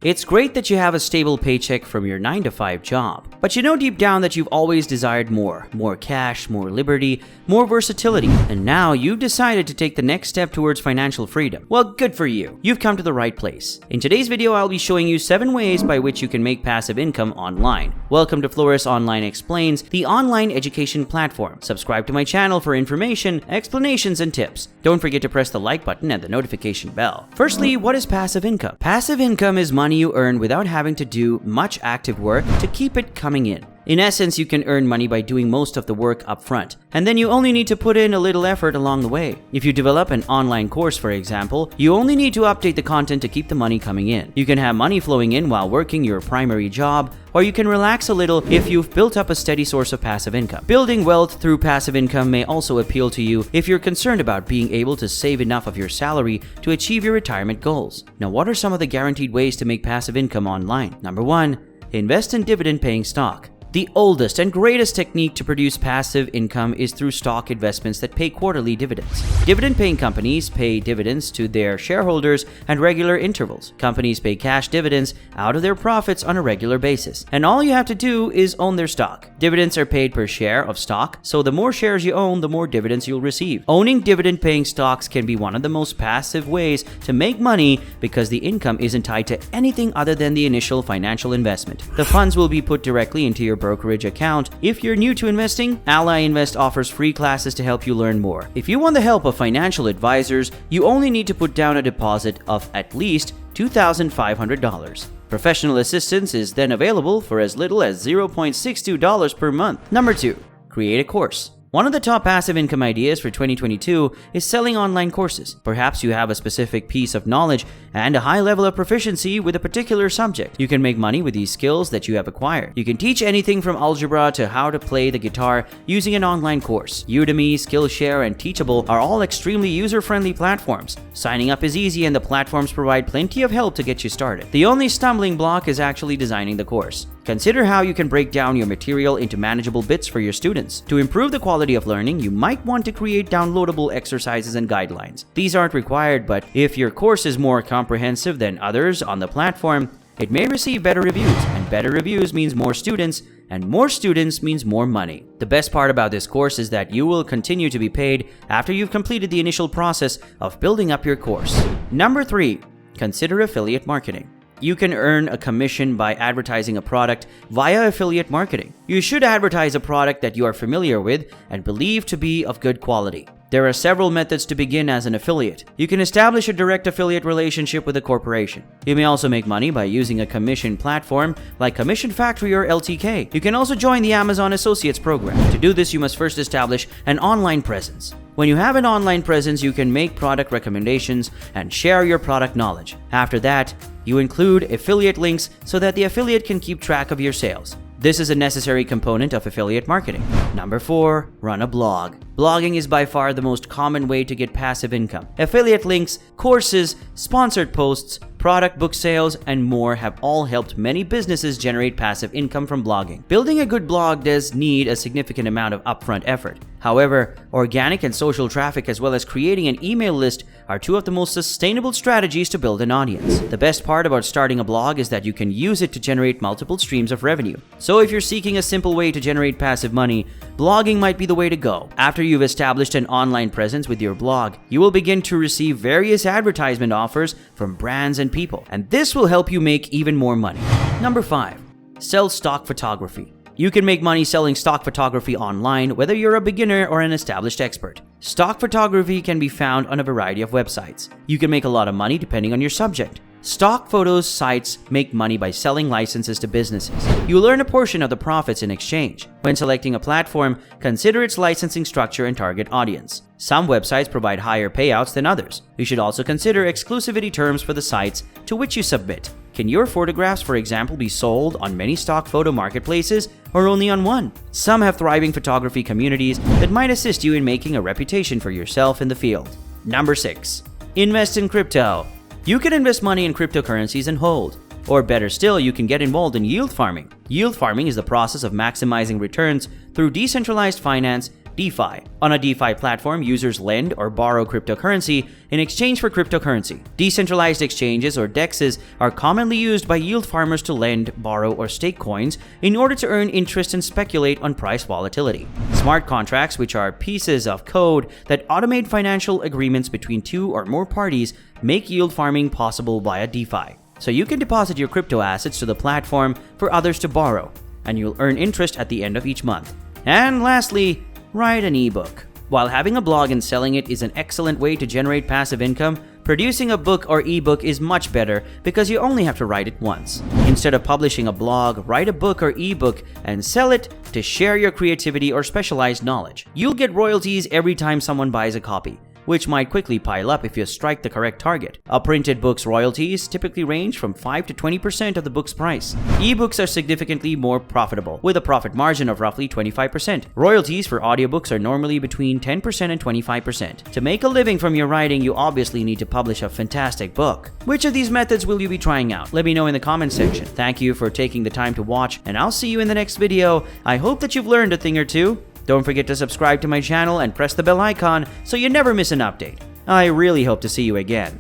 It's great that you have a stable paycheck from your 9-to-5 job, but you know deep down that you've always desired more cash, more liberty, more versatility, and now you've decided to take the next step towards financial freedom. Well, good for you. You've come to the right place. In today's video, I'll be showing you 7 ways by which you can make passive income online. Welcome to Flores Online Explains, the online education platform. Subscribe to my channel for information, explanations, and tips. Don't forget to press the like button and the notification bell. Firstly, what is passive income? Passive income is money you earn without having to do much active work to keep it coming in. In essence, you can earn money by doing most of the work up front, and then you only need to put in a little effort along the way. If you develop an online course, for example, you only need to update the content to keep the money coming in. You can have money flowing in while working your primary job, or you can relax a little if you've built up a steady source of passive income. Building wealth through passive income may also appeal to you if you're concerned about being able to save enough of your salary to achieve your retirement goals. Now, what are some of the guaranteed ways to make passive income online? Number 1, invest in dividend-paying stock. The oldest and greatest technique to produce passive income is through stock investments that pay quarterly dividends. Dividend-paying companies pay dividends to their shareholders at regular intervals. Companies pay cash dividends out of their profits on a regular basis, and all you have to do is own their stock. Dividends are paid per share of stock, so the more shares you own, the more dividends you'll receive. Owning dividend-paying stocks can be one of the most passive ways to make money because the income isn't tied to anything other than the initial financial investment. The funds will be put directly into your brokerage account. If you're new to investing, Ally Invest offers free classes to help you learn more. If you want the help of financial advisors, you only need to put down a deposit of at least $2,500. Professional assistance is then available for as little as $0.62 per month. Number 2, create a course. One of the top passive income ideas for 2022 is selling online courses. Perhaps you have a specific piece of knowledge and a high level of proficiency with a particular subject. You can make money with these skills that you have acquired. You can teach anything from algebra to how to play the guitar using an online course. Udemy, Skillshare, and Teachable are all extremely user-friendly platforms. Signing up is easy and the platforms provide plenty of help to get you started. The only stumbling block is actually designing the course. Consider how you can break down your material into manageable bits for your students. To improve the quality of learning, you might want to create downloadable exercises and guidelines. These aren't required, but if your course is more comprehensive than others on the platform, it may receive better reviews, and better reviews means more students, and more students means more money. The best part about this course is that you will continue to be paid after you've completed the initial process of building up your course. Number 3, consider affiliate marketing. You can earn a commission by advertising a product via affiliate marketing. You should advertise a product that you are familiar with and believe to be of good quality. There are several methods to begin as an affiliate. You can establish a direct affiliate relationship with a corporation. You may also make money by using a commission platform like Commission Factory or LTK. You can also join the Amazon Associates program. To do this, you must first establish an online presence. When you have an online presence, you can make product recommendations and share your product knowledge. After that, you include affiliate links so that the affiliate can keep track of your sales. This is a necessary component of affiliate marketing. Number 4, run a blog. Blogging is by far the most common way to get passive income. Affiliate links, courses, sponsored posts, product book sales, and more have all helped many businesses generate passive income from blogging. Building a good blog does need a significant amount of upfront effort. However, organic and social traffic as well as creating an email list are 2 of the most sustainable strategies to build an audience. The best part about starting a blog is that you can use it to generate multiple streams of revenue. So if you're seeking a simple way to generate passive money, blogging might be the way to go. After you've established an online presence with your blog, you will begin to receive various advertisement offers from brands and people, and this will help you make even more money. Number 5, sell stock photography. You can make money selling stock photography online, whether you're a beginner or an established expert. Stock photography can be found on a variety of websites. You can make a lot of money depending on your subject. Stock photos sites make money by selling licenses to businesses. You'll earn a portion of the profits in exchange. When selecting a platform, consider its licensing structure and target audience. Some websites provide higher payouts than others. You should also consider exclusivity terms for the sites to which you submit. Can your photographs, for example, be sold on many stock photo marketplaces or only on one? Some have thriving photography communities that might assist you in making a reputation for yourself in the field. Number 6, invest in crypto. You can invest money in cryptocurrencies and hold. Or better still, you can get involved in yield farming. Yield farming is the process of maximizing returns through decentralized finance DeFi. On a DeFi platform, users lend or borrow cryptocurrency in exchange for cryptocurrency. Decentralized exchanges or DEXs are commonly used by yield farmers to lend, borrow, or stake coins in order to earn interest and speculate on price volatility. Smart contracts, which are pieces of code that automate financial agreements between two or more parties, make yield farming possible via DeFi. So you can deposit your crypto assets to the platform for others to borrow, and you'll earn interest at the end of each month. And lastly, write an ebook. While having a blog and selling it is an excellent way to generate passive income, producing a book or ebook is much better because you only have to write it once. Instead of publishing a blog, write a book or ebook and sell it to share your creativity or specialized knowledge. You'll get royalties every time someone buys a copy, which might quickly pile up if you strike the correct target. A printed book's royalties typically range from 5 to 20% of the book's price. Ebooks are significantly more profitable, with a profit margin of roughly 25%. Royalties for audiobooks are normally between 10% and 25%. To make a living from your writing, you obviously need to publish a fantastic book. Which of these methods will you be trying out? Let me know in the comment section. Thank you for taking the time to watch, and I'll see you in the next video. I hope that you've learned a thing or two. Don't forget to subscribe to my channel and press the bell icon so you never miss an update. I really hope to see you again.